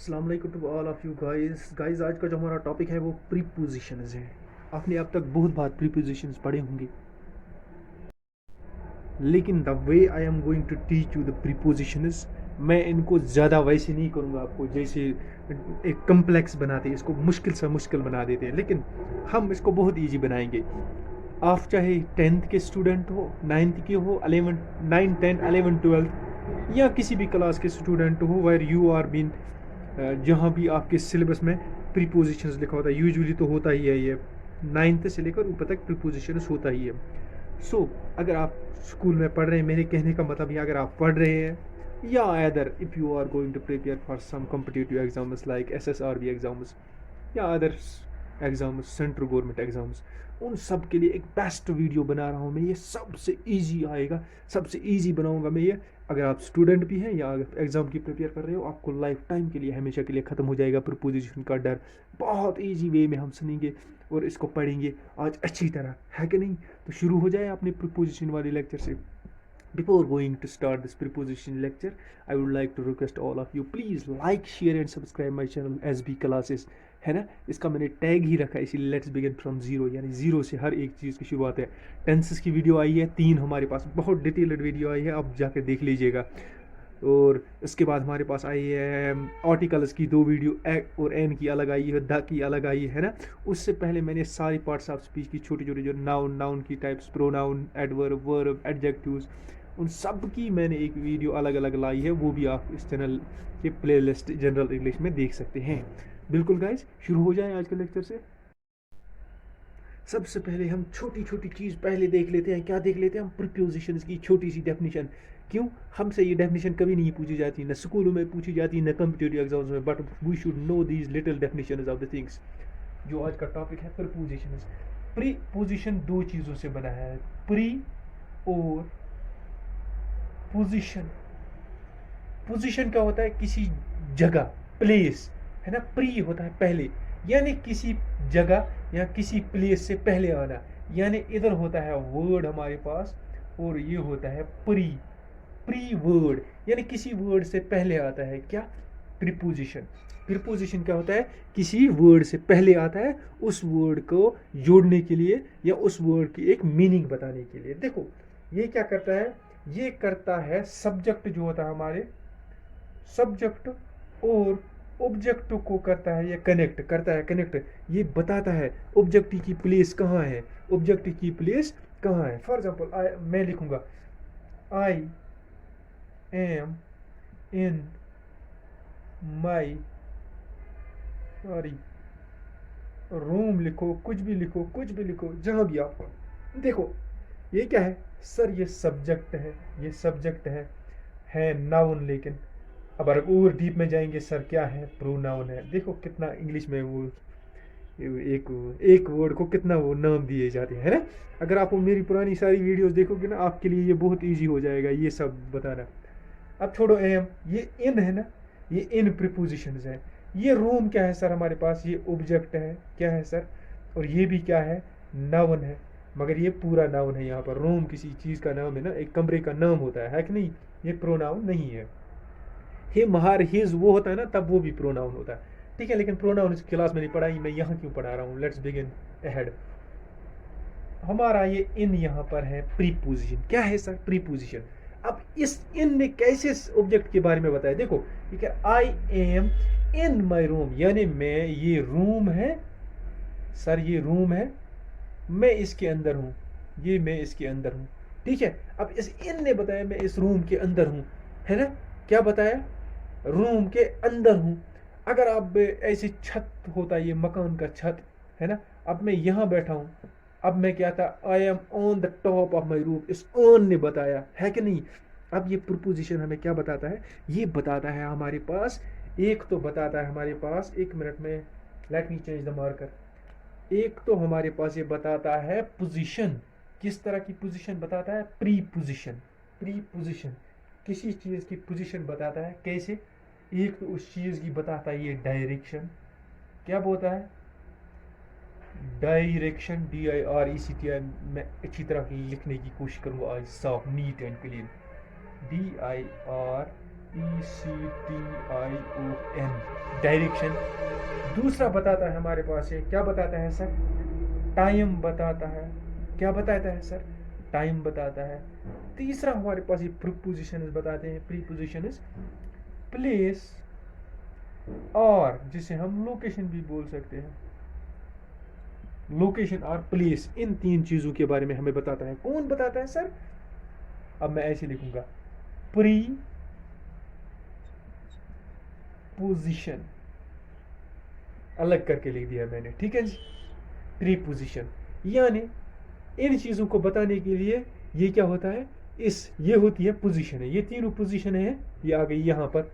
अस्सलाम वालेकुम to all of you guys आज का जो हमारा टॉपिक है वो प्रीपोजिशंस है। आपने अब तक बहुत बार प्रीपोजिशंस पढ़े होंगे, लेकिन the way I am going to teach you the prepositions, मैं इनको ज़्यादा वैसे नहीं करूँगा आपको जैसे एक कम्प्लेक्स बनाते हैं, इसको मुश्किल से मुश्किल बना देते हैं, लेकिन हम इसको बहुत ईजी बनाएंगे। आप चाहे 10th के स्टूडेंट हो, 9th के हो, 11 9 10 11 12 या किसी भी क्लास के स्टूडेंट हो, वेयर यू आर बीन, जहाँ भी आपके सिलेबस में प्रीपोजिशंस लिखा होता है, यूजुअली तो होता ही है ये 9th से लेकर ऊपर तक प्रीपोजिशंस होता ही है। अगर आप स्कूल में पढ़ रहे हैं, मेरे कहने का मतलब ये, अगर आप पढ़ रहे हैं या other if you are going to prepare for some competitive exams like SSRB exams या others exams, central government exams, उन सब के लिए एक बेस्ट वीडियो बना रहा हूँ मैं। ये सबसे इजी आएगा, सबसे इजी बनाऊंगा मैं ये। अगर आप स्टूडेंट भी हैं या अगर एग्ज़ाम की प्रिपेयर कर रहे हो, आपको लाइफ टाइम के लिए, हमेशा के लिए ख़त्म हो जाएगा प्रीपोजिशन का डर। बहुत इजी वे में हम सुनेंगे और इसको पढ़ेंगे आज अच्छी तरह, है कि नहीं? तो शुरू हो जाए अपने प्रीपोजिशन वाले लेक्चर से। Before going to start this preposition lecture, I would like to request all of you, please like, share and subscribe my channel SB Classes, है ना? इसका मैंने टैग ही रखा है, इसीलिए लेट्स बिगिन फ्रॉम जीरो, यानी जीरो से हर एक चीज़ की शुरुआत है। टेंसेस की वीडियो आई है 3 हमारे पास, बहुत डिटेल्ड वीडियो आई है, आप जाकर देख लीजिएगा। और इसके बाद हमारे पास आई है आर्टिकल्स की 2 वीडियो, ए और एन की अलग आई है, द की अलग आई है ना। उससे पहले मैंने सारी पार्ट्स ऑफ स्पीच की छोटी छोटी, जो नाउन की types, pronoun, adverb, verb, adjectives, उन सब की मैंने एक वीडियो अलग अलग लाई है, वो भी आप इस चैनल के प्लेलिस्ट जनरल इंग्लिश में देख सकते हैं। बिल्कुल गाइज, शुरू हो जाए आज के लेक्चर से। सबसे पहले हम छोटी छोटी चीज़ पहले देख लेते हैं। क्या देख लेते हैं हम? प्रीपोजिशंस की छोटी सी डेफिनेशन। क्यों? हमसे ये डेफिनेशन कभी नहीं पूछी जाती, न स्कूलों में पूछी जाती, न कॉम्पिटिटिव एग्जाम्स में, but we should know these little definitions of the things. जो आज का टॉपिक है प्रीपोजिशंस। प्रीपोजिशन 2 चीज़ों से बना है, प्री और पोजीशन। पोजीशन क्या होता है? किसी जगह, प्लेस, है ना। प्री होता है पहले, यानी किसी जगह या किसी प्लेस से पहले आना, यानी इधर होता है वर्ड हमारे पास और ये होता है प्री। प्री वर्ड यानी किसी वर्ड से पहले आता है क्या? प्रीपोजिशन। प्रीपोजिशन क्या होता है? किसी वर्ड से पहले आता है, उस वर्ड को जोड़ने के लिए या उस वर्ड की एक मीनिंग बताने के लिए। देखो ये क्या करता है? ये करता है सब्जेक्ट जो होता है हमारे, सब्जेक्ट और ऑब्जेक्ट को करता है, ये कनेक्ट करता है, कनेक्ट। ये बताता है ऑब्जेक्ट की प्लेस कहाँ है, ऑब्जेक्ट की प्लेस कहाँ है। फॉर एग्जांपल मैं लिखूंगा I am in my, sorry, room लिखो, कुछ भी लिखो, कुछ भी लिखो, जहाँ भी आप। देखो ये क्या है सर? ये सब्जेक्ट है, ये सब्जेक्ट है नाउन। लेकिन अब अगर और डीप में जाएंगे, सर क्या है? प्रोनाउन है। देखो कितना इंग्लिश में वो एक एक वर्ड को कितना वो नाम दिए जाते हैं, है ना। अगर आप वो मेरी पुरानी सारी वीडियोस देखोगे ना, आपके लिए ये बहुत इजी हो जाएगा ये सब बताना। अब छोड़ो एम, ये इन है ना, ये इन प्रीपोजिशंस है। ये रूम क्या है सर हमारे पास? ये ऑब्जेक्ट है, क्या है सर? और ये भी क्या है? नाउन है, मगर ये पूरा नाउन है। यहाँ पर रूम किसी चीज़ का नाम है ना, एक कमरे का नाम होता है कि नहीं? ये प्रोनाउन नहीं है। हिम, हर, हिज वो होता है ना, तब वो भी प्रोनाउन होता है। ठीक है, लेकिन प्रोनाउन इस क्लास में नहीं पढ़ाई, मैं यहाँ क्यों पढ़ा रहा हूँ। Let's begin ahead. हमारा ये इन यहाँ पर है प्रीपोजिशन। क्या है सर? प्रीपोजिशन। अब इस इन ने कैसे ऑब्जेक्ट के बारे में बताया? देखो ठीक है, I am in my room, यानी मैं, ये रूम है सर, ये रूम है, मैं इसके अंदर हूँ, ये मैं इसके अंदर हूँ। ठीक है, अब इस इन ने बताया मैं इस रूम के अंदर हूँ, है ना। क्या बताया? रूम के अंदर हूँ। अगर आप ऐसे छत होता है, ये मकान का छत है ना, अब मैं यहाँ बैठा हूँ, अब मैं क्या था? I am on the top of my roof. इस ऑन ने बताया, है कि नहीं। अब ये प्रोपोजिशन हमें क्या बताता है? ये बताता है हमारे पास, एक तो बताता है हमारे पास, एक मिनट में, let me change the marker. एक तो हमारे पास ये बताता है पोजीशन। किस तरह की पोजीशन बताता है? Pre position. प्री पोजीशन किसी चीज़ की पोजीशन बताता है। कैसे? एक तो उस चीज़ की बताता है ये डायरेक्शन। क्या बोलता है? Direction, DIRECT। मैं अच्छी तरह लिखने की कोशिश करूँगा आज, साफ, neat and clean. DIRECTION, ECTION, direction. दूसरा बताता है हमारे पास ये क्या बताता है सर, टाइम बताता है। क्या बताता है सर, टाइम बताता है। तीसरा हमारे पास ये प्रीपोजिशंस बताते हैं, प्रीपोजिशंस प्लेस, और जिसे हम लोकेशन भी बोल सकते हैं, लोकेशन और प्लेस, इन तीन चीजों के बारे में हमें बताता है। कौन बताता है सर, अब मैं ऐसे लिखूंगा, प्री पोजिशन, अलग करके लिख दिया मैंने, ठीक है जी। प्री पोजिशन यानी इन चीजों को बताने के लिए ये क्या होता है, ये होती है पोजीशन है, ये तीनों पोजीशन है, ये आ गई यहाँ पर,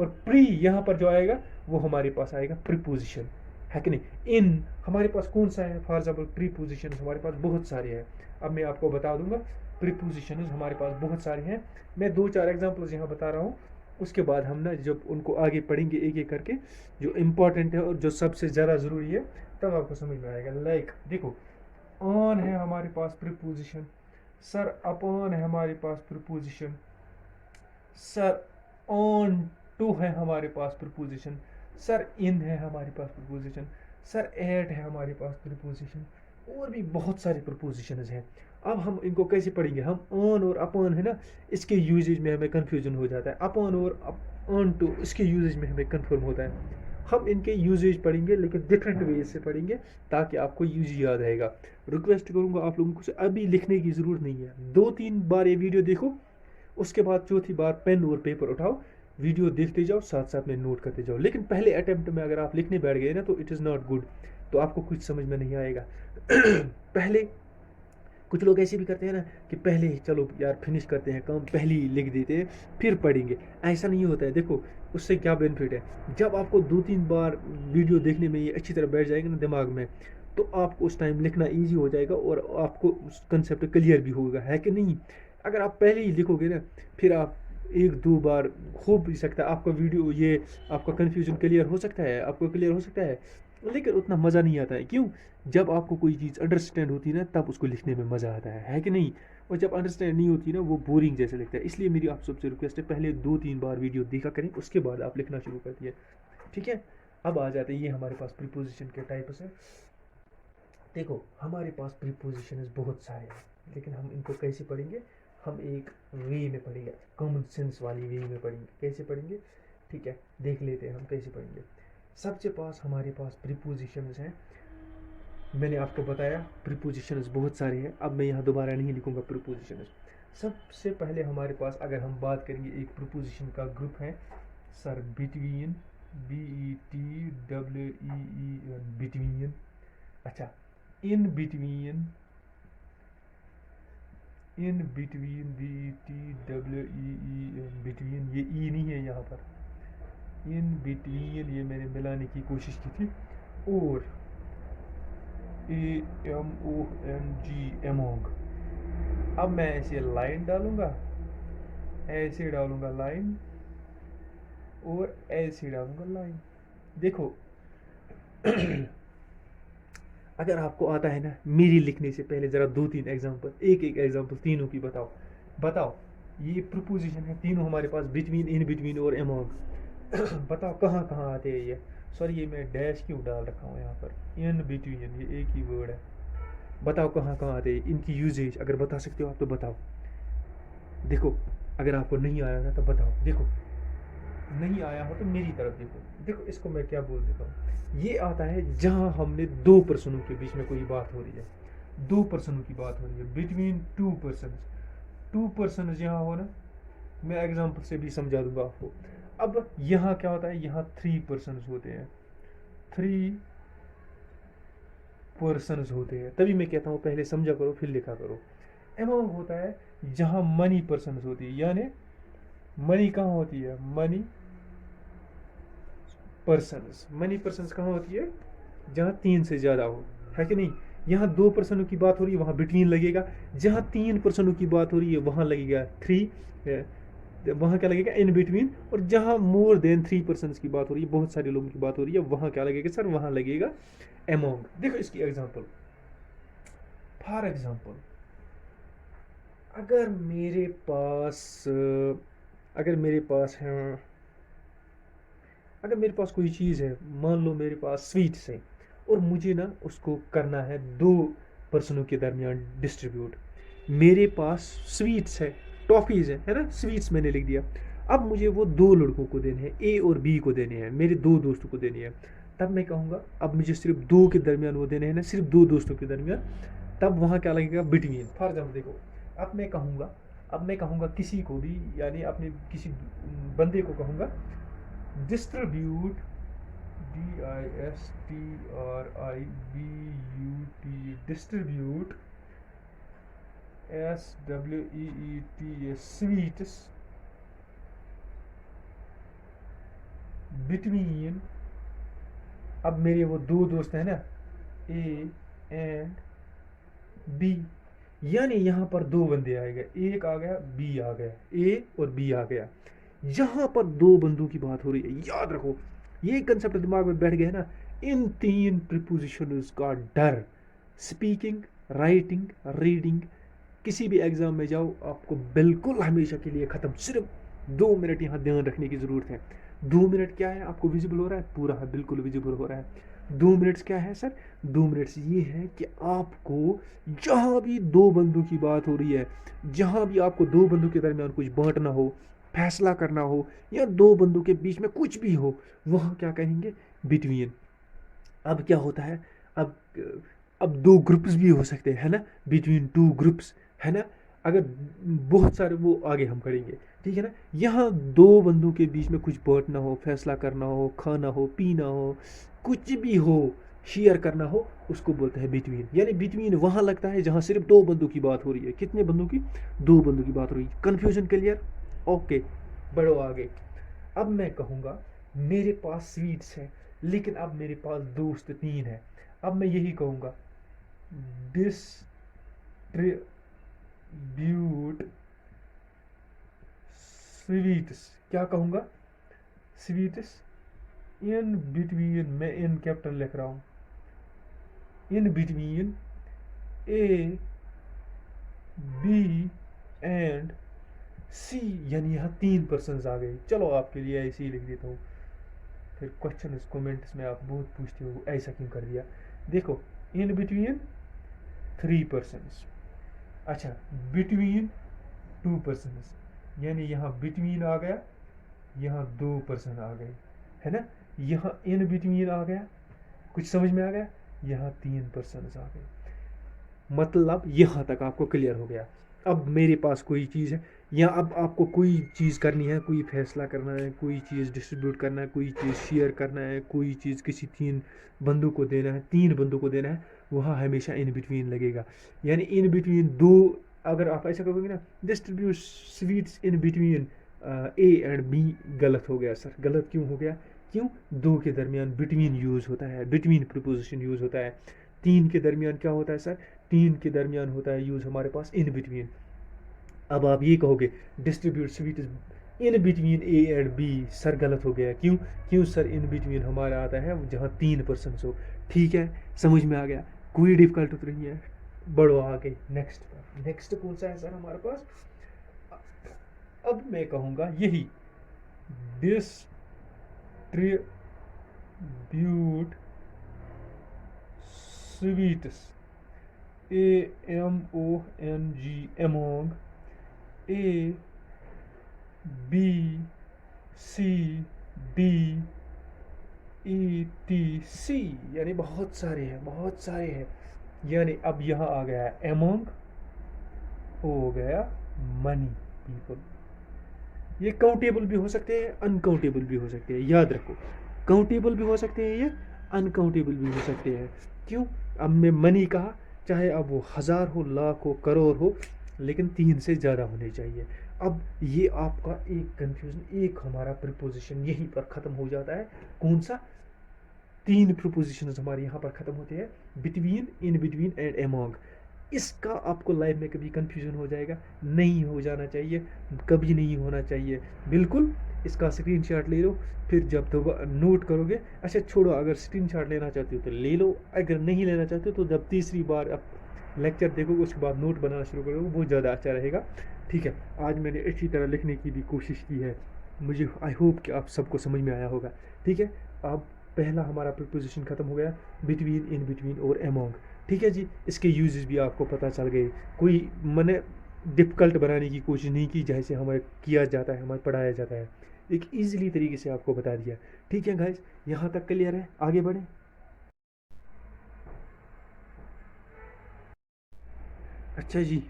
और प्री यहाँ पर जो आएगा वो हमारे पास आएगा प्रीपोजिशन, है कि नहीं। इन हमारे पास कौन सा है, फॉर एग्जाम्पल प्रीपोजिशन हमारे पास बहुत सारे हैं। अब मैं आपको बता दूंगा, प्रीपोजिशन हमारे पास बहुत सारे हैं। मैं 2-4 एग्जाम्पल्स यहाँ बता रहा हूँ, उसके बाद हम ना जब उनको आगे पढ़ेंगे एक एक करके, जो इम्पोर्टेंट है और जो सबसे ज़्यादा ज़रूरी है, तब आपको समझ में आएगा। लाइक देखो, ऑन है हमारे पास प्रीपोजिशन, सर अपॉन है हमारे पास प्रीपोजिशन, सर ऑन टू है हमारे पास प्रीपोजिशन, सर इन है हमारे पास प्रीपोजिशन, सर एट है हमारे पास प्रीपोजिशन, और भी बहुत सारे प्रीपोजिशन हैं। अब हम इनको कैसे पढ़ेंगे, हम ऑन और अपॉन है ना, इसके यूजेज में हमें कन्फ्यूजन हो जाता है, अपॉन और ऑन टू इसके यूजेज में हमें कन्फर्म होता है। हम इनके यूजेज पढ़ेंगे लेकिन डिफरेंट वे से पढ़ेंगे, ताकि आपको यूज याद रहेगा। रिक्वेस्ट करूंगा आप लोगों को अभी लिखने की ज़रूरत नहीं है, 2-3 बार ये वीडियो देखो, उसके बाद चौथी बार पेन और पेपर उठाओ, वीडियो देखते जाओ, साथ साथ में नोट करते जाओ। लेकिन पहले अटेम्प्ट में अगर आप लिखने बैठ गए ना तो इट इज़ नॉट गुड, तो आपको कुछ समझ में नहीं आएगा। पहले कुछ लोग ऐसे भी करते हैं ना कि पहले चलो यार फिनिश करते हैं काम, पहले ही लिख देते हैं फिर पढ़ेंगे। ऐसा नहीं होता है। देखो उससे क्या बेनिफिट है, जब आपको 2-3 बार वीडियो देखने में ये अच्छी तरह बैठ जाएंगे ना दिमाग में, तो आपको उस टाइम लिखना ईजी हो जाएगा और आपको कंसेप्ट क्लियर भी होगा, है कि नहीं। अगर आप पहले ही लिखोगे ना, फिर आप 1-2 बार हो भी सकता है आपका वीडियो, ये आपका कन्फ्यूजन क्लियर हो सकता है, आपको क्लियर हो सकता है, लेकिन उतना मज़ा नहीं आता है। क्यों, जब आपको कोई चीज़ अंडरस्टैंड होती है ना, तब उसको लिखने में मज़ा आता है कि नहीं। और जब अंडरस्टैंड नहीं होती ना, वो बोरिंग जैसे लगता है। इसलिए मेरी आप सबसे रिक्वेस्ट है, पहले 2-3 बार वीडियो देखा करें, उसके बाद आप लिखना शुरू कर दिए, ठीक है। अब आ जाते हैं, ये हमारे पास प्रीपोजिशन के टाइप्स है। देखो हमारे पास प्रीपोजिशन बहुत सारे हैं, लेकिन हम इनको कैसे पढ़ेंगे, हम एक वे में पढ़ेंगे, कॉमन सेंस वाली वे में पढ़ेंगे। कैसे पढ़ेंगे, ठीक है, देख लेते हैं हम कैसे पढ़ेंगे। सबसे पास हमारे पास प्रीपोजिशंस हैं। मैंने आपको बताया प्रीपोजिशंस बहुत सारे हैं, अब मैं यहाँ दोबारा नहीं लिखूंगा प्रीपोजिशंस। सबसे पहले हमारे पास अगर हम बात करेंगे, एक प्रीपोजिशन का ग्रुप है सर, बिटवीन, BETWEEN, बिटवीन। अच्छा, in between, in between, BETWEEN, between, ये ई नहीं है यहाँ पर, इन बिटवीन ये मैंने मिलाने की कोशिश की थी, और AMONG, एमोंग। अब मैं ऐसे लाइन डालूंगा, ऐसे डालूंगा लाइन, और ऐसे डालूंगा लाइन। देखो अगर आपको आता है ना, मेरी लिखने से पहले ज़रा 2-3 एग्जांपल, एक एक एग्जांपल तीनों की बताओ। बताओ, ये प्रीपोजिशन है तीनों हमारे पास, बिटवीन, इन बिटवीन और अमोंग। बताओ कहाँ कहाँ आते हैं ये। सॉरी, ये मैं डैश क्यों डाल रखा हूँ यहाँ पर, इन बिटवीन, ये एक ही वर्ड है। बताओ कहाँ कहाँ आते हैं, इनकी यूजेज अगर बता सकते हो आप तो बताओ। देखो अगर आपको नहीं आया था तो बताओ। देखो नहीं आया हो तो मेरी तरफ देखो। देखो इसको मैं क्या बोल देता हूँ, ये आता है जहाँ हमने 2 पर्सनों के बीच में कोई बात हो रही है, 2 पर्सनों की बात हो रही है, बिटवीन 2 पर्सन। 2 पर्सन यहाँ हो ना, मैं एग्जांपल से भी समझा दूंगा आपको। अब यहाँ क्या होता है, यहाँ 3 पर्सन होते हैं, 3 पर्सन होते हैं, तभी मैं कहता हूँ पहले समझा करो फिर लिखा करो। अमाउंट होता है जहाँ मनी पर्सन होती है, यानी मनी कहाँ होती है, मनी पर्सन्स। मनी पर्सन्स कहाँ होती है, जहाँ 3 से ज़्यादा हो, है कि नहीं। यहाँ 2 पर्सनों की बात हो रही है, वहाँ बिटवीन लगेगा। जहाँ 3 पर्सनों की बात हो रही है, वहाँ लगेगा 3, वहाँ क्या लगेगा, इन बिटवीन। और जहाँ मोर देन 3 पर्सन की बात हो रही है, बहुत सारे लोगों की बात हो रही है, वहाँ क्या लगेगा सर, वहाँ लगेगा अमोंग। देखो इसकी एग्जाम्पल, फॉर एग्जाम्पल, अगर मेरे पास अगर मेरे पास है, अगर मेरे पास कोई चीज़ है, मान लो मेरे पास स्वीट्स है, और मुझे ना उसको करना है दो पर्सनों के दरमियान डिस्ट्रीब्यूट। मेरे पास स्वीट्स है, टॉफ़ीज़ है ना, स्वीट्स मैंने लिख दिया। अब मुझे वो दो लड़कों को देने हैं, ए और बी को देने हैं, मेरे दो दोस्तों को देने हैं। तब मैं कहूँगा अब मुझे सिर्फ दो के दरमियान वो देने हैं ना, सिर्फ दो दोस्तों के दरमियान। तब वहाँ क्या लगेगा, बिटवीन। फॉर एग्जाम्पल देखो, अब मैं कहूँगा किसी को भी, यानी अपने किसी बंदे को कहूँगा distribute, DISTRIBUT, distribute, SWEETS, sweets, between. अब मेरे वो दो दोस्त हैं ना, ए एंड बी, यानी यहाँ पर दो बंदे आ गए, एक आ गया बी आ गया, ए और बी आ गया। यहाँ पर दो बंदों की बात हो रही है, याद रखो ये कंसेप्ट दिमाग में बैठ गया ना। इन तीन प्रीपोजिशंस का डर, स्पीकिंग, राइटिंग, रीडिंग, किसी भी एग्जाम में जाओ आपको बिल्कुल हमेशा के लिए ख़त्म। सिर्फ 2 मिनट यहाँ ध्यान रखने की ज़रूरत है। 2 मिनट क्या है, आपको विजिबल हो रहा है, पूरा है, बिल्कुल विजिबल हो रहा है। 2 मिनट्स क्या है सर, 2 मिनट्स ये है कि आपको जहाँ भी दो बंदों की बात हो रही है, जहाँ भी आपको दो बंदों के दरमियान कुछ बांटना हो, फैसला करना हो, या दो बंदों के बीच में कुछ भी हो, वहाँ क्या कहेंगे, बिटवीन। अब क्या होता है, अब अब दो ग्रुप्स भी हो सकते हैं, है ना, बिटवीन टू ग्रुप्स, है ना। अगर बहुत सारे वो आगे हम करेंगे, ठीक है ना। यहाँ दो बंदों के बीच में कुछ बांटना हो, फैसला करना हो, खाना हो, पीना हो, कुछ भी हो, शेयर करना हो, उसको बोलते हैं बिटवीन। यानी बिटवीन वहाँ लगता है जहाँ सिर्फ दो बंदों की बात हो रही है। कितने बंदों की, दो बंदों की बात हो रही है। कन्फ्यूजन क्लियर, ओके, बढ़ो आगे। अब मैं कहूँगा मेरे पास स्वीट्स है, लेकिन अब मेरे पास दोस्त तीन है। अब मैं यही कहूँगा डिस्ट्रीब्यूट स्वीट्स। क्या कहूँगा, स्वीट्स इन बिटवीन, मैं इन कैपिटल लिख रहा हूँ, in between A B and C, यानी यहाँ 3 पर्सन आ गए। चलो आपके लिए ऐसे ही लिख देता हूँ, फिर क्वेश्चन इस कमेंट्स में आप बहुत पूछते हो ऐसा क्यों कर दिया। देखो, इन बिटवीन 3 पर्सन, अच्छा बिटवीन 2 पर्सन, यानी यहाँ बिटवीन आ गया, यहाँ 2 पर्सन आ गए, है ना। यहाँ इन बिटवीन आ गया, कुछ समझ में आ गया, यहाँ 3 पर्सन आ गए। मतलब यहाँ तक आपको क्लियर हो गया। अब मेरे पास कोई चीज़ है, या अब आपको कोई चीज़ करनी है, कोई फैसला करना है, कोई चीज़ डिस्ट्रीब्यूट करना है, कोई चीज़ शेयर करना है, कोई चीज़ किसी 3 बंदों को देना है, 3 बंदों को देना है, वहाँ हमेशा इन बिटवीन लगेगा। यानी इन बिटवीन दो, अगर आप ऐसा करोगे ना, distribute sweets in between A and B, गलत हो गया सर। गलत क्यों हो गया, क्यों, दो के दरमियान बिटवीन यूज़ होता है, बिटवीन प्रीपोजिशन यूज़ होता है। 3 के दरमियान क्या होता है सर, 3 के दरमियान होता है यूज़ हमारे पास इन बिटवीन। अब आप ये कहोगे distribute sweet in between A and B, sir गलत हो गया। क्यों, क्यों सर, इन बिटवीन हमारा आता है जहाँ 3 पर्सन हो। ठीक है, समझ में आ गया, कोई डिफिकल्ट नहीं है। बढ़ो आगे, नेक्स्ट पर। नेक्स्ट कौन सा है सर हमारे पास, अब मैं कहूँगा यही distribute sweets, AMONG, among A B C D ETC, यानी बहुत सारे हैं, बहुत सारे हैं। यानी अब यहाँ आ गया है among, हो गया मनी पीपल। ये काउंटेबल भी हो सकते हैं, अनकाउंटेबल भी हो सकते हैं, याद रखो। काउंटेबल भी हो सकते हैं, ये अनकाउंटेबल भी हो सकते हैं। क्यों, अब मैं मनी कहा, चाहे अब वो 1000 हो, लाख हो, करोड़ हो, लेकिन 3 से ज़्यादा होने चाहिए। अब ये आपका एक कंफ्यूजन, एक हमारा प्रीपोजिशन यहीं पर ख़त्म हो जाता है। कौन सा, 3 प्रीपोजिशन हमारे यहाँ पर ख़त्म होते हैं, between, in between and among. इसका आपको लाइफ में कभी कंफ्यूजन हो जाएगा, नहीं हो जाना चाहिए, कभी नहीं होना चाहिए, बिल्कुल। इसका स्क्रीनशॉट ले लो, फिर जब तो नोट करोगे, अच्छा छोड़ो, अगर स्क्रीनशॉट लेना चाहते हो तो ले लो, अगर नहीं लेना चाहते हो तो जब तीसरी बार आप लेक्चर देखोगे उसके बाद नोट बनाना शुरू करोगे, वो ज़्यादा अच्छा रहेगा। ठीक है, आज मैंने अच्छी तरह लिखने की भी कोशिश की है, मुझे आई होप कि आप सबको समझ में आया होगा। ठीक है, अब पहला हमारा प्रीपोजिशन ख़त्म हो गया, बिटवीन, इन बिटवीन और अमोंग। ठीक है जी, इसके यूजेस भी आपको पता चल गए। कोई मैंने डिफ़िकल्ट बनाने की कोशिश नहीं की जैसे हमें किया जाता है, हमें पढ़ाया जाता है, एक ईजिली तरीके से आपको बता दिया। ठीक है गाइस, यहाँ तक क्लियर है, आगे बढ़ें। अच्छा जी,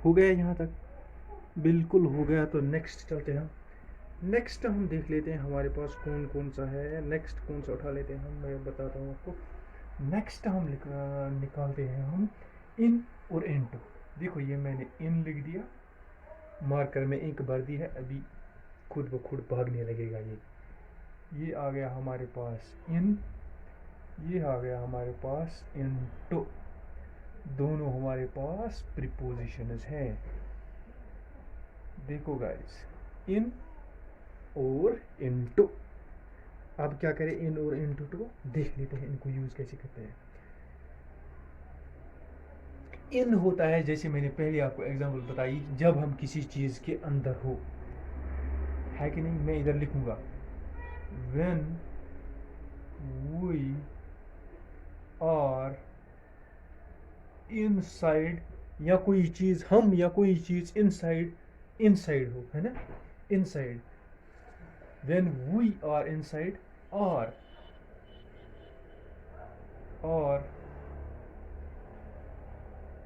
हो गया यहाँ तक? बिल्कुल हो गया, तो नेक्स्ट चलते हैं। नेक्स्ट हम देख लेते हैं हमारे पास कौन कौन सा है। नेक्स्ट कौन सा उठा लेते हैं हम, मैं बताता हूँ आपको। नेक्स्ट हम निकालते हैं हम इन और इनटू। देखो ये मैंने इन लिख दिया, मार्कर में इंक भर दी है, अभी खुद ब खुद भागने लगेगा ये आ गया हमारे पास इन, ये आ गया हमारे पास इनटू। दोनों हमारे पास प्रीपोजिशंस हैं। देखो गाइस, इन और इनटू। अब क्या करें, इन और इनटू को देख लेते हैं, इनको यूज कैसे करते हैं। इन होता है, जैसे मैंने पहले आपको एग्जांपल बताई, जब हम किसी चीज के अंदर हो, है कि नहीं। मैं इधर लिखूंगा व्हेन वी आर इनसाइड, या कोई चीज हम या कोई चीज इनसाइड, इनसाइड हो, है ना, inside. When we are inside, और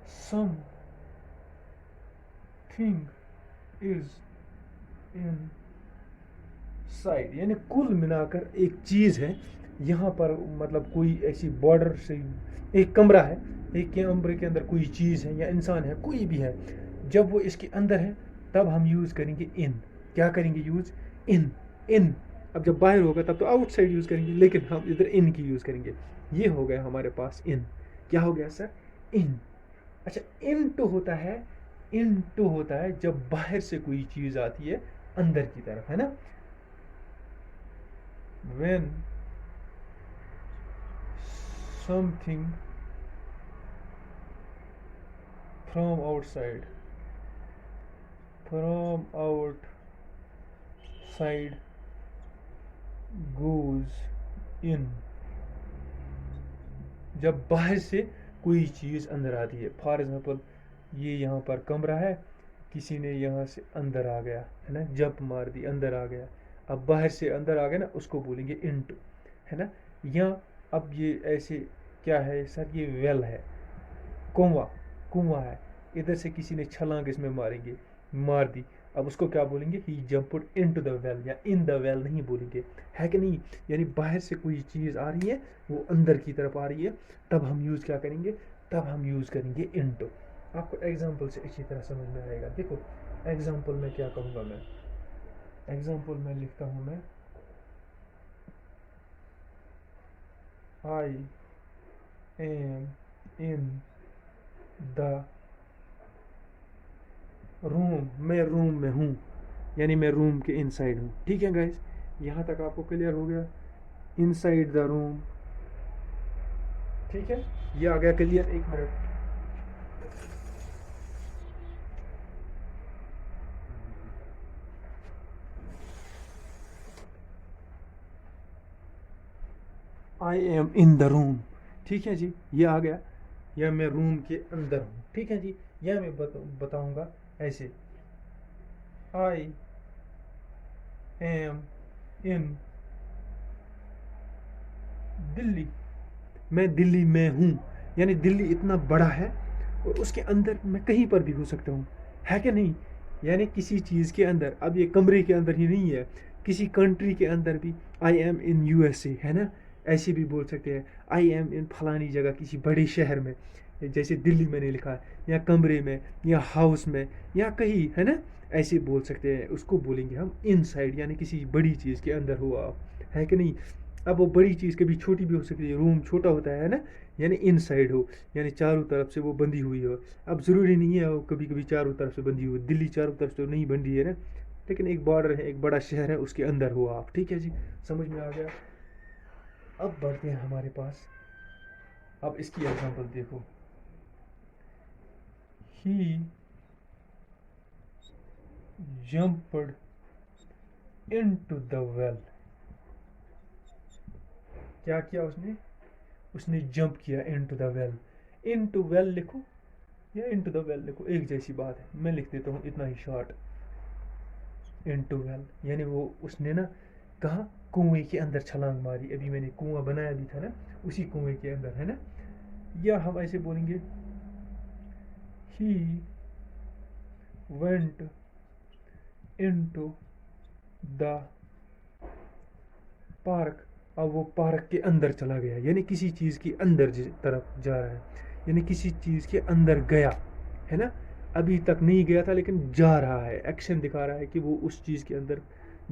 something is inside, यानी कुल मिलाकर एक चीज़ है यहाँ पर, मतलब कोई ऐसी बॉर्डर से, एक कमरा है, एक कमरे के अंदर कोई चीज़ है या इंसान है, कोई भी है, जब वो इसके अंदर है तब हम यूज़ करेंगे इन। क्या करेंगे यूज़, इन। इन। अब जब बाहर होगा तब तो आउटसाइड यूज़ करेंगे, लेकिन हम इधर इन की यूज़ करेंगे। ये हो गया हमारे पास इन। क्या हो गया सर, इन। अच्छा, इन टू होता है, इन टू होता है जब बाहर से कोई चीज़ आती है अंदर की तरफ, है ना। when something from outside goes in, जब बाहर से कोई चीज़ अंदर आती है। फॉर एग्जांपल, ये यहाँ पर कमरा है, किसी ने यहाँ से अंदर आ गया, है ना, जंप मार दी, अंदर आ गया। अब बाहर से अंदर आ गया ना, उसको बोलेंगे इनटू, है ना। या अब ये ऐसे क्या है सर, ये वेल है, कुआं, कुआं है, इधर से किसी ने छलांग इसमें मारेंगे, मार दी, अब उसको क्या बोलेंगे, ही जंप्ड इनटू द वेल, या इन द वेल नहीं बोलेंगे, है कि नहीं। यानी बाहर से कोई चीज़ आ रही है, वो अंदर की तरफ आ रही है, तब हम यूज़ क्या करेंगे, तब हम यूज़ करेंगे इनटू। आपको एग्जाम्पल से अच्छी तरह समझ में आएगा। देखो एग्जाम्पल में क्या कहूँगा मैं, एग्जाम्पल में लिखता हूँ मैं, I am in the room, मैं रूम में हूँ, यानी मैं रूम के इनसाइड हूँ। ठीक है गाइस, यहाँ तक आपको क्लियर हो गया, इनसाइड द रूम। ठीक है, ये आ गया क्लियर। एक minute, I am in the room. ठीक है जी, ये आ गया, या मैं रूम के अंदर हूँ। ठीक है जी, या मैं बताऊंगा ऐसे, आई एम इन दिल्ली, मैं दिल्ली में हूँ, यानी दिल्ली इतना बड़ा है और उसके अंदर मैं कहीं पर भी हो सकता हूँ, है कि नहीं। यानी किसी चीज़ के अंदर, अब ये कमरे के अंदर ही नहीं है, किसी कंट्री के अंदर भी, आई एम इन यूएसए, है ना, ऐसे भी बोल सकते हैं, आई एम इन फलानी जगह, किसी बड़े शहर में, जैसे दिल्ली मैंने लिखा है, या कमरे में, या हाउस में, या कहीं, है ना, ऐसे बोल सकते हैं। उसको बोलेंगे हम इनसाइड, यानी किसी बड़ी चीज़ के अंदर हो आप, है कि नहीं। अब वो बड़ी चीज़ कभी छोटी भी हो सकती है, रूम छोटा होता है ना, यानी इनसाइड हो, यानी चारों तरफ से वो बंधी हुई हो। अब ज़रूरी नहीं है वो कभी कभी चारों तरफ से बंधी हुई, दिल्ली चारों तरफ से तो नहीं बंधी है ना, लेकिन एक बॉर्डर है, एक बड़ा शहर है, उसके अंदर हो आप। ठीक है जी, समझ में आ गया। अब बढ़ते हैं हमारे पास, अब इसकी एग्जांपल देखो, ही jumped into the well. क्या किया उसने? उसने जंप किया into the well. into well लिखो या into the well लिखो, एक जैसी बात है। मैं लिख देता हूँ इतना ही शॉर्ट, into well। यानी वो उसने ना कहा कुएं के अंदर छलांग मारी। अभी मैंने कुआं बनाया भी था ना, उसी कुएं के अंदर, है ना। या हम ऐसे बोलेंगे he went into the park. अब वो पार्क के अंदर चला गया, यानी किसी चीज़ के अंदर तरफ जा रहा है, यानी किसी चीज़ के अंदर गया, है ना। अभी तक नहीं गया था लेकिन जा रहा है, एक्शन दिखा रहा है कि वो उस चीज़ के अंदर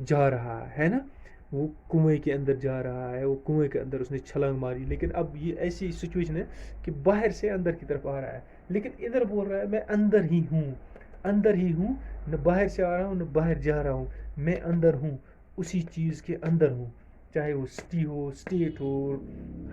जा रहा है ना। वो कुएं के अंदर जा रहा है, वो कुएं के अंदर उसने छलांग मारी, लेकिन अब ये ऐसी सिचुएशन है कि बाहर से अंदर की तरफ आ रहा है, लेकिन इधर बोल रहा है मैं अंदर ही हूँ, अंदर ही हूँ, न बाहर से आ रहा हूँ न बाहर जा रहा हूँ, मैं अंदर हूँ, उसी चीज़ के अंदर हूँ, चाहे वो सिटी हो, स्टेट हो,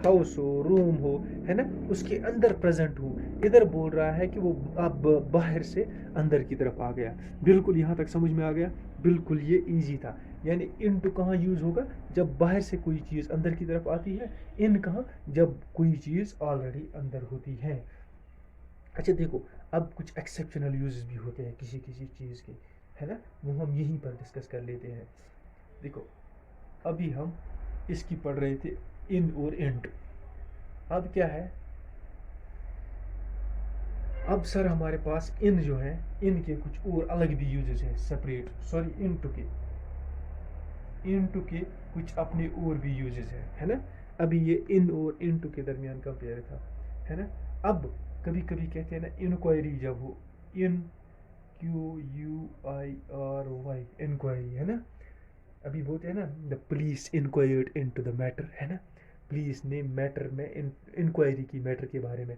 हाउस हो, रूम हो, है ना, उसके अंदर प्रेजेंट हूँ। इधर बोल रहा है कि वो अब बाहर से अंदर की तरफ आ गया। बिल्कुल यहाँ तक समझ में आ गया, बिल्कुल ये इजी था। यानी इनटू कहाँ यूज़ होगा? जब बाहर से कोई चीज़ अंदर की तरफ आती है। इन कहाँ? जब कोई चीज़ ऑलरेडी अंदर होती है। अच्छा देखो, अब कुछ एक्सेप्शनल यूजेस भी होते हैं किसी किसी चीज़ के, है ना, वो हम यहीं पर डिस्कस कर लेते हैं। देखो अभी हम इसकी पढ़ रहे थे इन और इंट। अब क्या है, अब सर हमारे पास इन जो है, इन के कुछ और अलग भी यूजेस हैं सेपरेट, सॉरी इनटू के कुछ अपने और भी यूजेस है ना। अभी ये इन और इनटू के दरमियान कंपेयर था, है ना। अब कभी कभी कहते हैं ना इंक्वायरी जब हो, इन QUIRY इंक्वायरी, है ना। अभी बोलते हैं ना the police inquired into the matter, है ना, पुलिस ने मैटर में इंक्वायरी की मैटर के बारे में,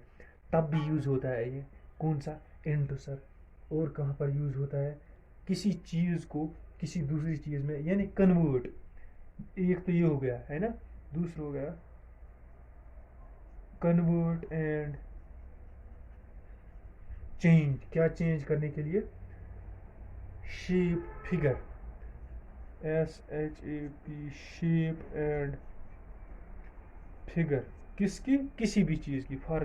तब भी यूज़ होता है ये कौन सा? Into sir. और कहाँ पर यूज़ होता है? किसी चीज़ को किसी दूसरी चीज़ में, यानी कन्वर्ट। एक तो ये हो गया, है ना, दूसरा हो गया कन्वर्ट एंड चेंज। क्या चेंज करने के लिए? Shape, figure, SHAP, shape and figure. किसकी? किसी भी चीज़ की। फॉर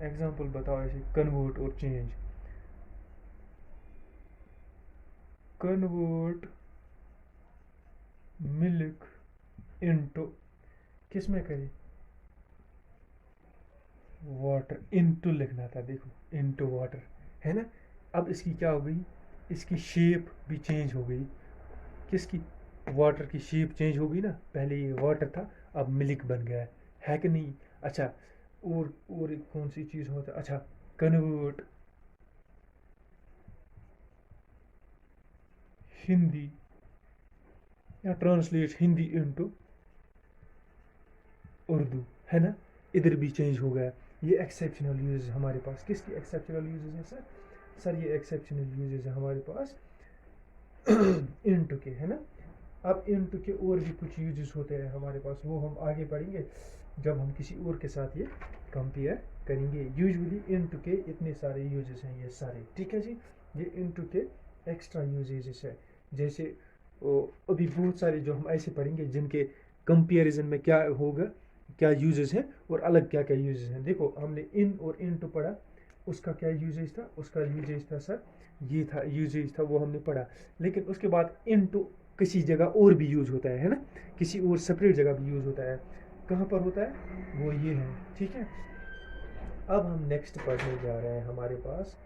एग्जाम्पल बताओ ऐसे, कन्वर्ट और चेंज। कन्वर्ट मिल्क इनटू, किस में करें? वाटर। इनटू लिखना था, देखो इनटू वाटर, है ना। अब इसकी क्या हो गई? इसकी शेप भी चेंज हो गई। किसकी? वाटर की शेप चेंज हो गई ना, पहले ये वाटर था अब मिल्क बन गया है कि नहीं। अच्छा और एक कौन सी चीज़ होता है? अच्छा, कन्वर्ट हिंदी या ट्रांसलेट हिंदी इनटू उर्दू, है ना। इधर भी चेंज हो गया। ये एक्सेप्शनल यूजेस हमारे पास। किसकी एक्सेप्शनल यूजेस है सर? सर ये एक्सेप्शनल यूजेस है हमारे पास इनटू के, है ना। अब इनटू के और भी कुछ यूजेस होते हैं हमारे पास, वो हम आगे पढ़ेंगे जब हम किसी और के साथ ये कंपेयर करेंगे। यूजुअली इनटू के इतने सारे यूजेस हैं ये सारे, ठीक है जी। ये इनटू के एक्स्ट्रा यूजेस है। जैसे अभी बहुत सारे जो हम ऐसे पढ़ेंगे जिनके कंपेरिजन में क्या होगा, क्या यूजेस हैं और अलग क्या क्या यूजेस हैं। देखो हमने इन और इनटू पढ़ा, उसका क्या यूजेज था? उसका यूजेज था सर ये था, यूजेज था वो हमने पढ़ा। लेकिन उसके बाद इनटू किसी जगह और भी यूज होता है ना, किसी और सेपरेट जगह भी यूज होता है। कहाँ पर होता है? वो ये है, ठीक है। अब हम नेक्स्ट पढ़ने जा रहे हैं, हमारे पास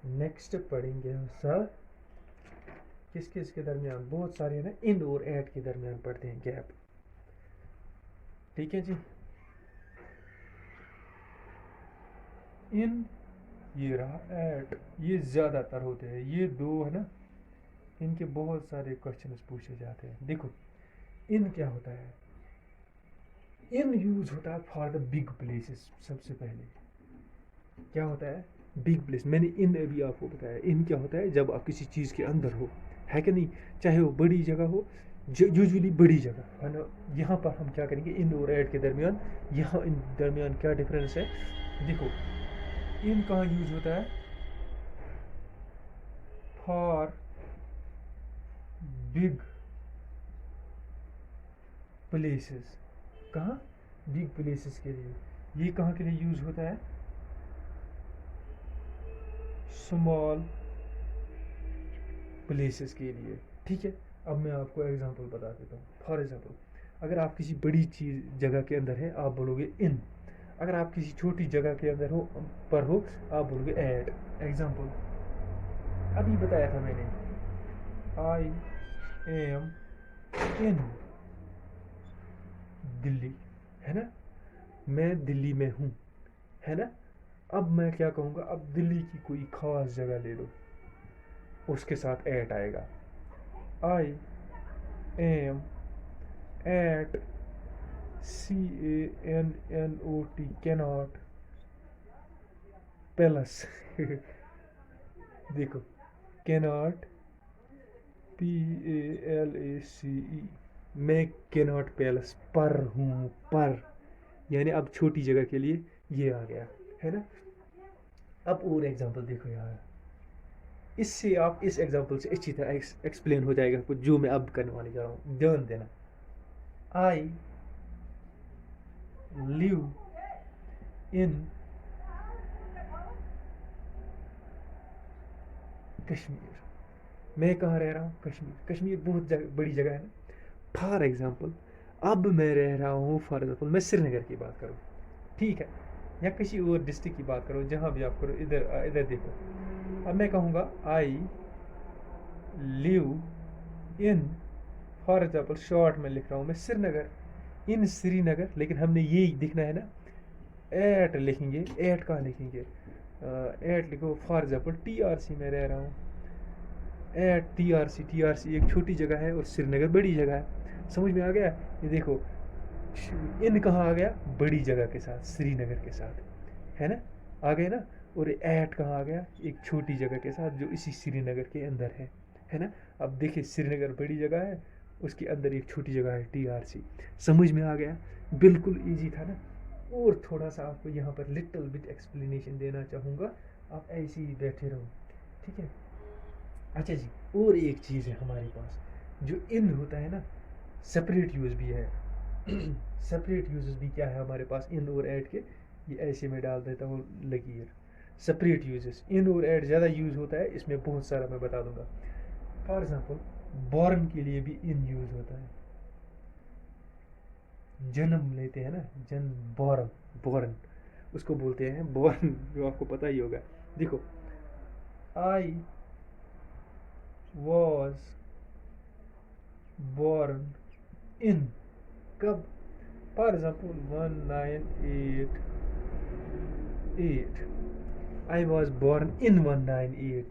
नेक्स्ट पढ़ेंगे हम सर किस किस के दरमियान, बहुत सारे ना इन और ऐड के दरमियान पढ़ते हैं गैप, ठीक है जी। इन ये रहा, ऐड ये ज़्यादातर होते हैं, ये दो है ना, इनके बहुत सारे क्वेश्चंस पूछे जाते हैं। देखो इन क्या होता है? इन यूज होता है फॉर द बिग प्लेसेस। सबसे पहले क्या होता है? Big place. मैंने इन अभी आपको बताया। इन क्या होता है? जब आप किसी चीज़ के अंदर हो, है कि नहीं, चाहे वो बड़ी जगह हो, यूजुअली बड़ी जगह है ना। यहाँ पर हम क्या करेंगे? इन और ऐड के दरमियान, यहाँ इन दरमियान क्या डिफरेंस है? देखो इन कहाँ यूज होता है? For big places. कहाँ? बिग प्लेसेस के लिए। ये कहाँ के लिए यूज होता है? स्मॉल प्लेसेस के लिए। ठीक है, अब मैं आपको एग्जांपल बता देता हूँ। फॉर एग्जांपल, अगर आप किसी बड़ी चीज जगह के अंदर है, आप बोलोगे इन। अगर आप किसी छोटी जगह के अंदर हो आप बोलोगे एट। एग्जांपल अभी बताया था मैंने, आई एम इन दिल्ली, है ना, मैं दिल्ली में हूँ, है ना। अब मैं क्या कहूँगा? अब दिल्ली की कोई खास जगह ले लो, उसके साथ एट आएगा। I am at CANNOT Connaught palace देखो, कैनॉट PALACE, मैं कैनॉट पैलेस पर हूँ, पर, यानी अब छोटी जगह के लिए ये आ गया, है ना। अब और एग्जांपल देखो यार, इससे आप इस एग्जांपल से अच्छी तरह एक्सप्लेन हो जाएगा कुछ जो मैं अब करने वाले जा रहा हूँ। ध्यान देना। आई लिव इन कश्मीर, मैं कहाँ रह रहा हूँ? कश्मीर। कश्मीर बहुत बड़ी जगह है ना। फॉर एग्जाम्पल, अब मैं रह रहा हूँ, फॉर एग्जाम्पल मैं श्रीनगर की बात करूँ, ठीक है, या किसी और डिस्ट्रिक्ट की बात करो, जहाँ भी आप करो। इधर इधर देखो, अब मैं कहूँगा I live in, for example short में लिख रहा हूँ मैं श्रीनगर, इन श्रीनगर, लेकिन हमने यही दिखना है ना, एट लिखेंगे। एट कहाँ लिखेंगे? एट लिखो, फॉर एग्जाम्पल TRC में रह रहा हूँ, एट TRC एक छोटी जगह है और श्रीनगर बड़ी जगह है। समझ में आ गया? ये देखो, इन कहाँ आ गया? बड़ी जगह के साथ, श्रीनगर के साथ, है ना, आ गए ना। और एट कहाँ आ गया? एक छोटी जगह के साथ जो इसी श्रीनगर के अंदर है ना। अब देखिए, श्रीनगर बड़ी जगह है, उसके अंदर एक छोटी जगह है TRC। समझ में आ गया? बिल्कुल ईजी था ना। और थोड़ा सा आपको यहाँ पर लिटिल बिट एक्सप्लेनेशन देना चाहूँगा, आप ऐसे ही बैठे रहो, ठीक है। अच्छा जी, और एक चीज़ है हमारे पास, जो इन होता है ना, सेपरेट यूज भी है। सेपरेट यूजेस भी क्या है हमारे पास इन और ऐड के? ये ऐसे में डाल देता हूँ लकीर। सेपरेट यूजेस, इन और ऐड ज़्यादा यूज होता है, इसमें बहुत सारा मैं बता दूंगा। फॉर एग्जाम्पल, बॉर्न के लिए भी इन यूज होता है। जन्म लेते हैं ना, जन्म, बॉर्न, बॉर्न उसको बोलते हैं बॉर्न, जो आपको पता ही होगा। देखो, आई वॉज बॉर्न इन, कब? For example 1988, I was born in 1988,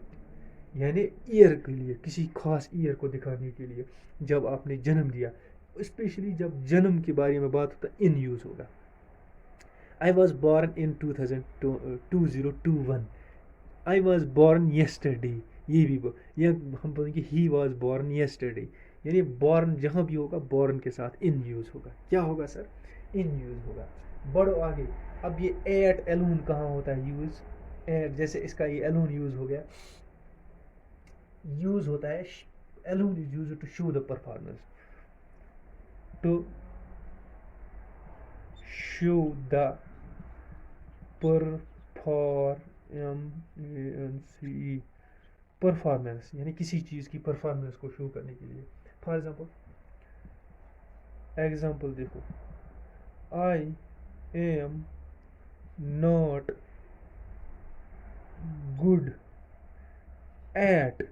यानी ईयर के लिए, किसी खास ईयर को दिखाने के लिए, जब आपने जन्म लिया। स्पेशली जब जन्म के बारे में बात होता है, इन यूज होगा। I was born in 2021, I was born yesterday, ये भी या हम बोलेंगे ही वॉज बॉर्न येस्टरडे, यानी बॉर्न जहाँ भी होगा बॉर्न के साथ इन यूज होगा। क्या होगा सर? इन यूज होगा। बढ़ो आगे। अब ये एट एलून कहाँ होता है यूज? एट, जैसे इसका ये एलून यूज हो गया, यूज होता है, alone is use to show the performance, to show the performance, यानी किसी चीज़ की परफॉर्मेंस को शो करने के लिए। फॉर एग्जाम्पल देखो, आई am not good eight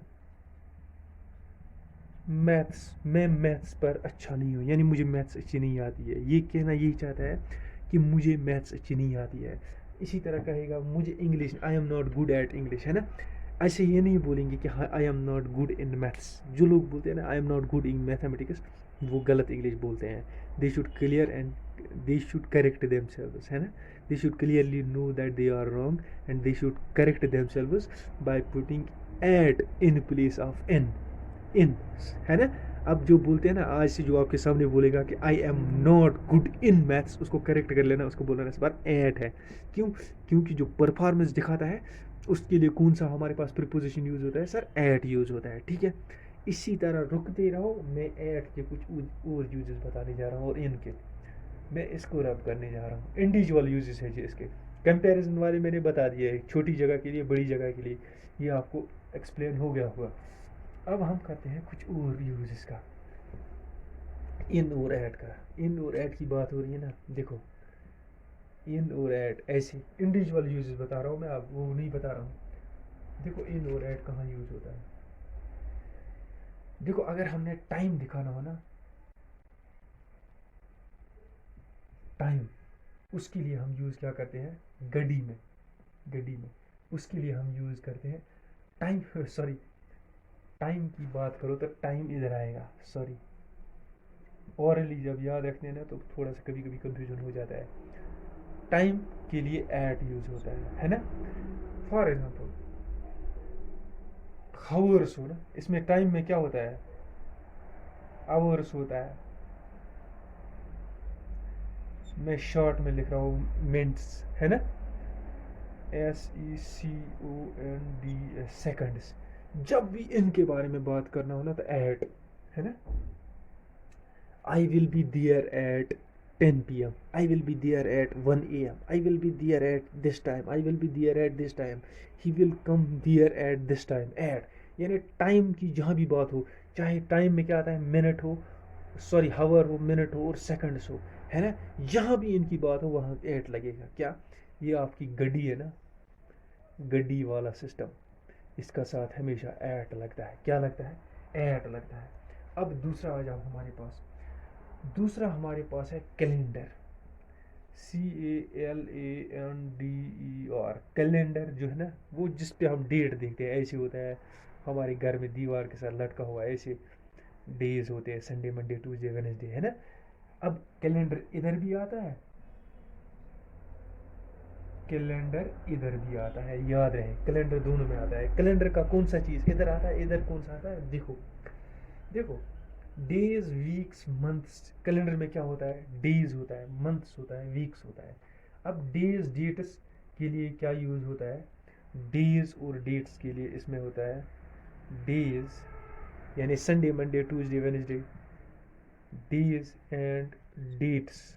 maths, मैं मैथ्स पर अच्छा नहीं हूँ, यानी मुझे मैथ्स अच्छी नहीं आती है। ये कहना यही चाहता है कि मुझे मैथ्स अच्छी नहीं आती है। इसी तरह कहेगा मुझे English, I am not good at English, है ना। ऐसे ये नहीं बोलेंगे कि हाँ I am not good in maths. जो लोग बोलते हैं ना I am not good in mathematics, वो गलत इंग्लिश बोलते हैं। They should clear and they should correct themselves, है ना। They should clearly know that they are wrong and they should correct themselves by putting at in place of इन, है ना। अब जो बोलते हैं ना, आज से जो आपके सामने बोलेगा कि आई am not good in maths, उसको करेक्ट कर लेना, उसको बोलना इस बार एट है। क्यों? क्योंकि जो परफॉर्मेंस दिखाता है उसके लिए कौन सा हमारे पास प्रीपोजिशन यूज़ होता है सर, एट यूज़ होता है, ठीक है। इसी तरह रुकते रहो, मैं एट के कुछ और यूजेस बताने जा रहा हूँ और इनके मैं इसको रब करने जा रहा हूँ। इंडिविजुअल यूजेस है जी इसके, कंपैरिजन वाले मैंने बता दिया है, छोटी जगह के लिए बड़ी जगह के लिए, ये आपको एक्सप्लेन हो गया होगा। अब हम करते हैं कुछ और यूजेस का, इन और ऐड का। इन और ऐड की बात हो रही है ना, देखो इन और ऐड ऐसे इंडिविजुअल यूजेस बता रहा हूँ मैं, आप वो नहीं बता रहा हूँ। देखो इन और ऐड कहाँ यूज होता है, देखो अगर हमने टाइम दिखाना हो ना, टाइम, उसके लिए हम यूज़ क्या करते हैं, गड्डी में, गड्डी में उसके लिए हम यूज़ करते हैं टाइम, सॉरी टाइम की बात करो तो टाइम इधर आएगा, सॉरी ओरली जब याद रखते हैं ना तो थोड़ा सा कभी कभी कंफ्यूजन हो जाता है। टाइम के लिए एट यूज होता है ना। फॉर एग्जाम्पल हावर्स हो ना, इसमें टाइम में क्या होता है, आवर्स होता है, मैं शॉर्ट में लिख रहा हूँ मिनट्स, है ना, SECOND सेकंड्स। जब भी इनके बारे में बात करना हो ना तो एट, है ना। I will be there at 10 p.m. I will be there at 1 a.m. I will be there at this time. I will be there at this time. He will come there at this time. At यानी time की जहाँ भी बात हो, चाहे time में क्या आता है, मिनट हो, सॉरी हावर हो, मिनट हो और सेकंड्स हो, है ना, जहाँ भी इनकी बात हो वहाँ एट लगेगा। क्या, ये आपकी गड्डी है ना, गड्डी वाला सिस्टम, इसका साथ हमेशा एट लगता है। क्या लगता है, एट लगता है। अब दूसरा आ जाओ हमारे पास, दूसरा हमारे पास है कैलेंडर, CALENDER। कैलेंडर जो है ना, वो जिस पे हम डेट देखते हैं, ऐसे होता है हमारे घर में दीवार के साथ लटका हुआ, ऐसे डेज होते हैं, संडे मंडे ट्यूसडे वेडनेसडे, है ना। अब कैलेंडर इधर भी आता है, कैलेंडर इधर भी आता है, याद रहे कैलेंडर दोनों में आता है। कैलेंडर का कौन सा चीज़ इधर आता है, इधर कौन सा आता है, देखो देखो डेज वीक्स मंथ्स, कैलेंडर में क्या होता है, डेज होता है, मंथ्स होता है, वीक्स होता है। अब डेज डेट्स के लिए क्या यूज़ होता है, डेज और डेट्स के लिए इसमें होता है डेज, यानी Sunday Monday Tuesday Wednesday, days and dates,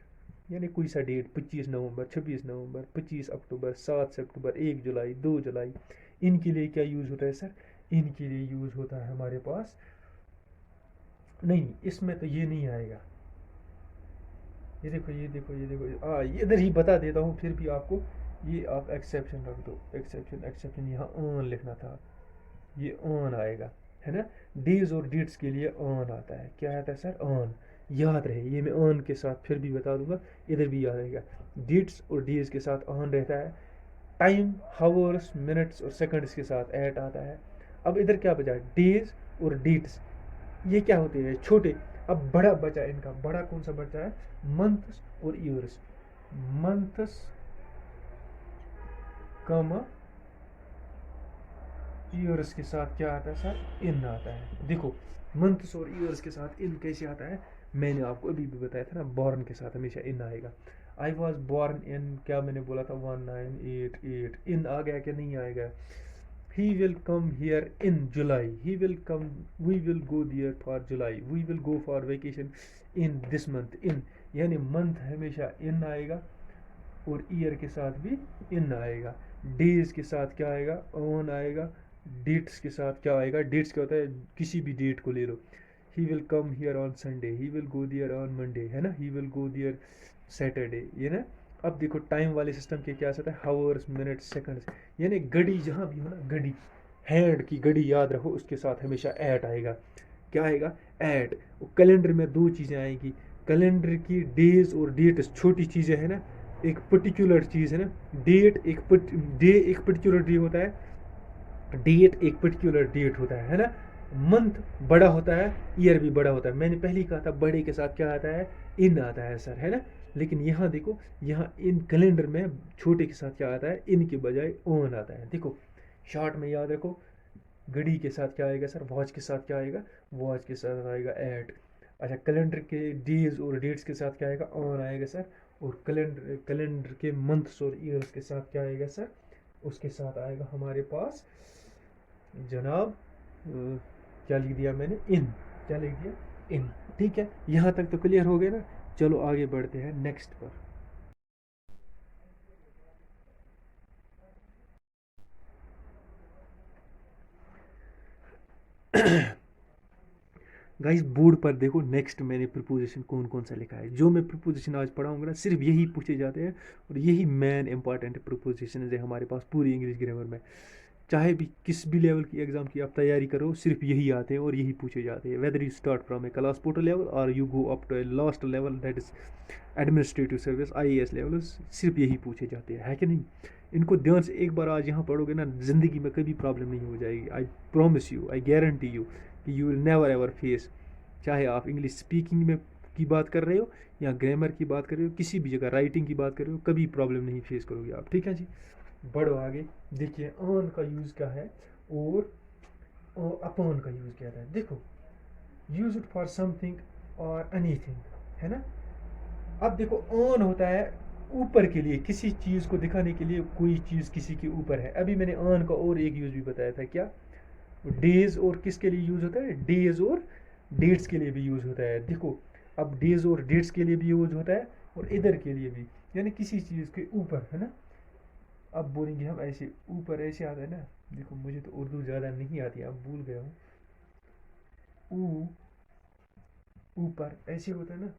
यानी कोई सा डेट, 25 नवंबर, 26 नवंबर, 25 अक्टूबर, 7 सितंबर, 1 जुलाई, 2 जुलाई, इनके लिए क्या यूज़ होता है सर, इनके लिए यूज़ होता है हमारे पास, नहीं इसमें तो ये नहीं आएगा, ये देखो ये देखो ये देखो, ये इधर ही बता देता हूँ फिर भी आपको, ये आप एक्सेप्शन रख दो, एक्सेप्शन एक्सेप्शन, यहाँ ऑन लिखना था, ये ऑन आएगा, है ना। डेज और डेट्स के लिए ऑन आता है, क्या आता है सर, ऑन, याद रहे, ये मैं ऑन के साथ फिर भी बता दूंगा, इधर भी याद रहेगा, डेट्स और डेज के साथ ऑन रहता है। टाइम हावर्स मिनट्स और सेकंड्स के साथ एट आता है। अब इधर क्या बचा, डेज और डेट्स, ये क्या होते हैं, छोटे। अब बड़ा बचा इनका, बड़ा कौन सा बचा है, मंथ्स और ईयर्स, मंथ्स कमा ईयर्स के साथ क्या आता है सर, इन आता है। देखो मंथ्स और ईयर्स के साथ इन कैसे आता है, मैंने आपको अभी भी बताया था ना, बॉर्न के साथ हमेशा इन आएगा। आई वॉज बॉर्न इन, क्या मैंने बोला था, 1988, इन आ गया क्या, नहीं आएगा। He will come here in July. He will come. We will go there for July. We will go for vacation in this month. In यानी मंथ हमेशा इन आएगा और ईयर के साथ भी इन आएगा। डेज के साथ क्या आएगा, ऑन आएगा। डेट्स के साथ क्या आएगा, डेट्स क्या होता है, किसी भी डेट को ले लो। He will come here on Sunday, he will go there on Monday, है ना, ही विल गो दियर सैटरडे, ये ना। अब देखो टाइम वाले सिस्टम के क्या आता है, हावर्स मिनट्स सेकंड्स, यानी घड़ी जहाँ भी हो ना, घड़ी, हैंड की घड़ी याद रखो, उसके साथ हमेशा ऐट आएगा। क्या आएगा, ऐट। कैलेंडर में दो चीज़ें आएंगी, कैलेंडर की डेज और डेट छोटी चीज़ें है ना, एक पर्टिकुलर चीज़ है ना, डेट एक डे एक पर्टिकुलर डे होता है, डेट एक पर्टिकुलर डेट होता है ना। मंथ बड़ा होता है, ईयर भी बड़ा होता है। मैंने पहले ही कहा था बड़े के साथ क्या आता है, इन आता है सर, है ना। लेकिन यहाँ देखो, यहाँ इन कैलेंडर में छोटे के साथ क्या आता है, इन के बजाय ऑन आता है। देखो शॉर्ट में याद रखो, घड़ी के साथ क्या आएगा सर, वॉच के साथ क्या आएगा, वॉच के साथ आएगा एट। अच्छा कैलेंडर के डेज और डेट्स के साथ क्या आएगा, ऑन आएगा सर। और कैलेंडर कैलेंडर के मंथ्स और ईयर्स के साथ क्या आएगा सर, उसके साथ आएगा हमारे पास जनाब क्या लिख दिया मैंने, इन। क्या लिख दिया, इन। ठीक है, यहाँ तक तो क्लियर हो गया ना। चलो आगे बढ़ते हैं नेक्स्ट पर। गाइस बोर्ड पर देखो, नेक्स्ट मैंने प्रीपोजिशन कौन कौन सा लिखा है। जो मैं प्रीपोजिशन आज पढ़ाऊंगा ना, सिर्फ यही पूछे जाते हैं, और यही मेन इंपॉर्टेंट प्रीपोजिशन है हमारे पास पूरी इंग्लिश ग्रामर में। चाहे भी किस भी लेवल की एग्जाम की आप तैयारी करो, सिर्फ यही आते हैं और यही पूछे जाते हैं। Whether you start from a class portal level और you go up to a last level, that is administrative service, IAS level, सिर्फ यही पूछे जाते हैं, है कि नहीं। इनको ध्यान से एक बार आज यहाँ पढ़ोगे ना, ज़िंदगी में कभी प्रॉब्लम नहीं हो जाएगी। I promise you, I guarantee you कि you will never ever face, चाहे आप इंग्लिश स्पीकिंग में की बात कर रहे हो या ग्रामर की बात कर रहे हो, किसी भी जगह राइटिंग की बात कर रहे हो, कभी प्रॉब्लम नहीं फेस करोगे आप। ठीक है जी, बढ़ो आगे। देखिए ऑन का यूज़ क्या है और अपॉन का यूज़ क्या है। देखो, यूज इट फॉर समथिंग और एनीथिंग, है ना। अब देखो, ऑन होता है ऊपर के लिए, किसी चीज़ को दिखाने के लिए, कोई चीज़ किसी के ऊपर है। अभी मैंने ऑन का और एक यूज़ भी बताया था, क्या, डेज और किसके लिए यूज़ होता है, डेज और डेट्स के लिए भी यूज़ होता है। देखो, अब डेज और डेट्स के लिए भी यूज़ होता है और इधर के लिए भी, यानी किसी चीज़ के ऊपर, है ना। अब बोलेंगे हम ऐसे, ऊपर ऐसे आता है ना। देखो मुझे तो उर्दू ज़्यादा नहीं आती, अब भूल गया हूँ। ऊ, ऊपर ऐसे होता है ना,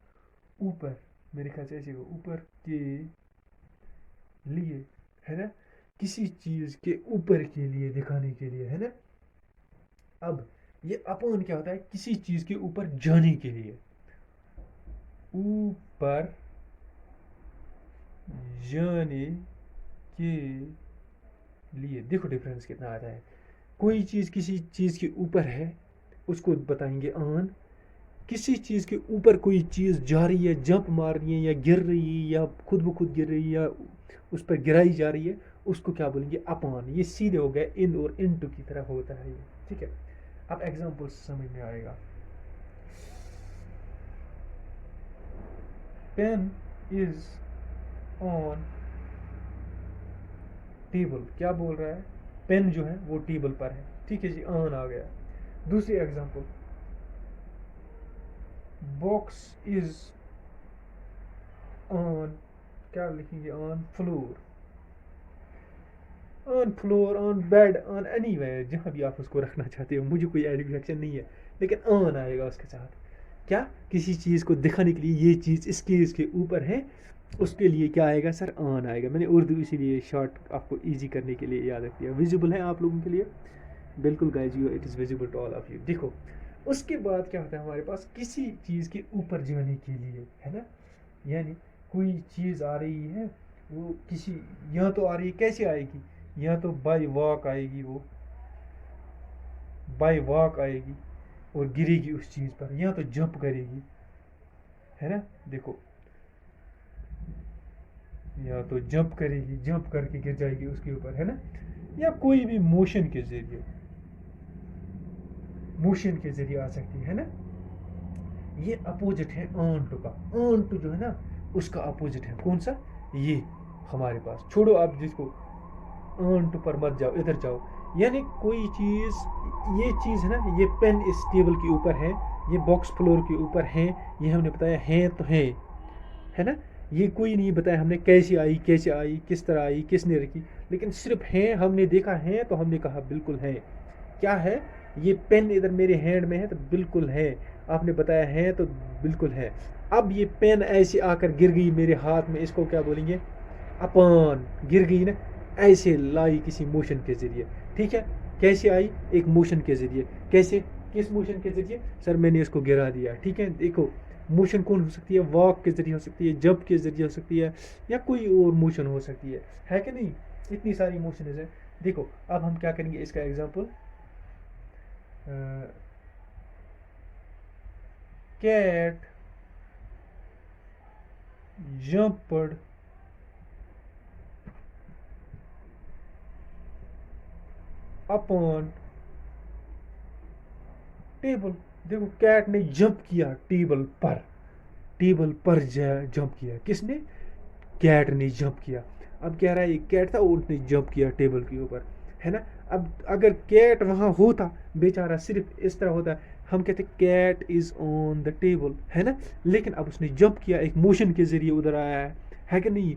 ऊपर, मेरे ख्याल से ऐसे हो, ऊपर के लिए, है ना, किसी चीज़ के ऊपर के लिए, दिखाने के लिए, है ना। अब ये अपॉन क्या होता है, किसी चीज़ के ऊपर जाने के लिए, ऊपर जाने के लिए। देखो डिफरेंस कितना आता है। कोई चीज़ किसी चीज़ के ऊपर है, उसको बताएंगे ऑन। किसी चीज़ के ऊपर कोई चीज़ जा रही है, जंप मार रही है, या गिर रही है, या खुद ब खुद गिर रही है, या उस पर गिराई जा रही है, उसको क्या बोलेंगे, अपॉन। ये सीधे हो गया इन और इनटू की तरह होता है ये। ठीक है, अब एग्जाम्पल समझ में आएगा। पेन इज ऑन टेबल, क्या बोल रहा है, पेन जो है वो टेबल पर है। ठीक है जी, ऑन आ गया। दूसरी एग्जाम्पल, बॉक्स इज ऑन, क्या लिखेंगे, on floor, on floor, on bed, on anywhere, जहाँ भी आप उसको रखना चाहते हो, मुझे कोई एडिक्शन नहीं है, लेकिन ऑन आएगा उसके साथ। क्या, किसी चीज़ को दिखाने के लिए, ये चीज़ इसके ऊपर है, उसके लिए क्या आएगा सर, ऑन आएगा। मैंने उर्दू इसीलिए शॉर्ट आपको इजी करने के लिए याद रख दिया। विजिबल है आप लोगों के लिए, बिल्कुल guys, you, it is visible to all of you. देखो, उसके बाद क्या होता है हमारे पास, किसी चीज़ के ऊपर जाने के लिए, है ना। यानी कोई चीज़ आ रही है, वो किसी, यहाँ तो आ रही है, कैसे आएगी, यहाँ तो बाई वॉक आएगी, वो बाई वॉक आएगी और गिरेगी उस चीज़ पर, यहाँ तो जंप करेगी, है ना। देखो, यहाँ तो जंप करेगी, जंप करके गिर जाएगी उसके ऊपर, है ना। या कोई भी मोशन के जरिए, मोशन के जरिए आ सकती है ना। ये अपोजिट है ऑन टू का। ऑन टू जो है ना, उसका अपोजिट है कौन सा, ये हमारे पास। छोड़ो आप जिसको, ऑन टू पर मत जाओ, इधर जाओ। यानी कोई चीज़, ये चीज़ है ना, ये पेन इस टेबल के ऊपर है, ये बॉक्स फ्लोर के ऊपर है, ये हमने बताया है तो है ना। ये कोई नहीं बताया हमने कैसे आई, कैसे आई, किस तरह आई, किसने रखी, लेकिन सिर्फ है, हमने देखा है तो हमने कहा बिल्कुल है। क्या है, ये पेन इधर मेरे हैंड में है तो बिल्कुल है, आपने बताया है तो बिल्कुल है। अब ये पेन ऐसे आकर गिर गई मेरे हाथ में, इसको क्या बोलेंगे, अपॉन, गिर गई ना, ऐसे लाई किसी मोशन के जरिए। ठीक है, कैसे आई, एक मोशन के जरिए। कैसे, किस मोशन के जरिए, सर मैंने इसको गिरा दिया। ठीक है, देखो मोशन कौन हो सकती है, वॉक के जरिए हो सकती है, जंप के जरिए हो सकती है, या कोई और मोशन हो सकती है कि नहीं। इतनी सारी मोशन है। देखो अब हम क्या करेंगे, इसका example, cat jumped upon table. देखो, कैट ने जंप किया टेबल पर, टेबल पर जंप किया, किसने, कैट ने जंप किया। अब कह रहा है ये कैट था, उसने जंप किया टेबल के ऊपर, है ना। अब अगर कैट वहां होता, बेचारा सिर्फ इस तरह होता, हम कहते cat is on the table, है ना। लेकिन अब उसने जंप किया, एक मोशन के जरिए उधर आया है कि नहीं।